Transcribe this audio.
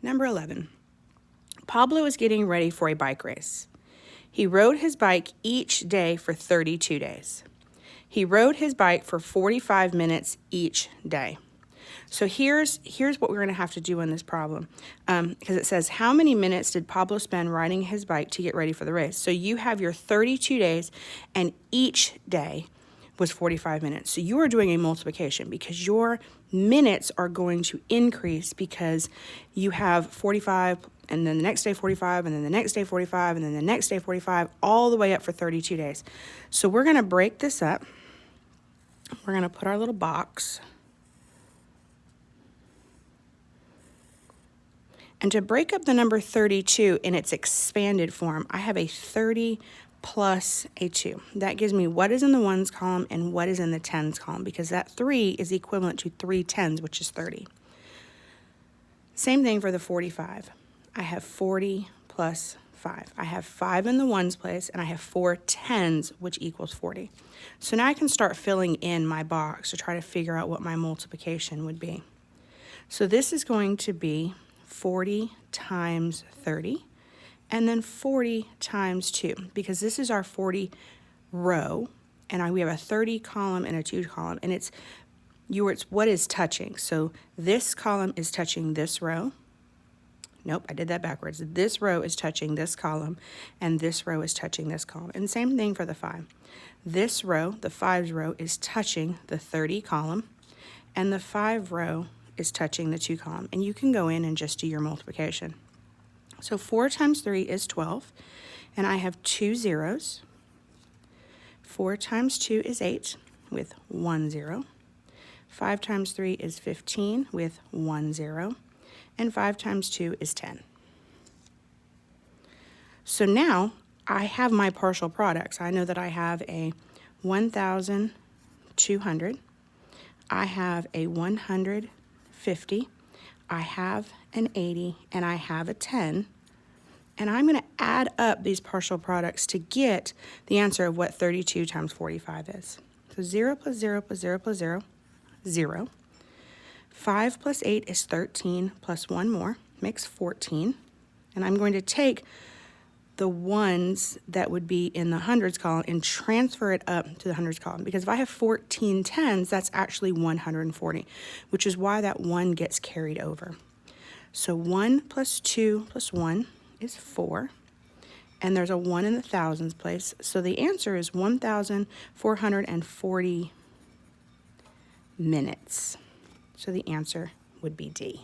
Number 11. Pablo is getting ready for a bike race. He rode his bike each day for 32 days. He rode his bike for 45 minutes each day. So here's what we're going to have to do in this problem, because it says, how many minutes did Pablo spend riding his bike to get ready for the race? So you have your 32 days, and each day was 45 minutes. So you are doing a multiplication because your minutes are going to increase because you have 45, and then the next day 45, and then the next day 45, and then the next day 45, all the way up for 32 days. So we're going to break this up. We're going to put our little box. And to break up the number 32 in its expanded form, I have a 30 plus a 2. That gives me what is in the ones column and what is in the tens column, because that 3 is equivalent to 3 tens, which is 30. Same thing for the 45. I have 40 plus 5. I have 5 in the ones place, and I have 4 tens, which equals 40. So now I can start filling in my box to try to figure out what my multiplication would be. So this is going to be 40 times 30, and then 40 times 2, because this is our 40 row, and we have a 30 column and a 2 column, and it's what is touching. So this column is touching this row. Nope, I did that backwards. This row is touching this column, and this row is touching this column. And same thing for the 5. This row, the 5's row, is touching the 30 column, and the 5 row is touching the 2 column. And you can go in and just do your multiplication. So 4 times 3 is 12, and I have 2 zeros. 4 times 2 is 8 with 1 0. 5 times 3 is 15 with 1 0. And 5 times 2 is 10. So now I have my partial products. I know that I have a 1,200. I have a 150. I have an 80, and I have a 10. And I'm going to add up these partial products to get the answer of what 32 times 45 is. So 0 plus 0 plus 0 plus 0, 0. 5 plus 8 is 13, plus 1 more, makes 14. And I'm going to take the ones that would be in the hundreds column and transfer it up to the hundreds column. Because if I have 14 tens, that's actually 140, which is why that 1 gets carried over. So 1 plus 2 plus 1 is 4. And there's a 1 in the thousands place. So the answer is 1,440 minutes. So the answer would be D.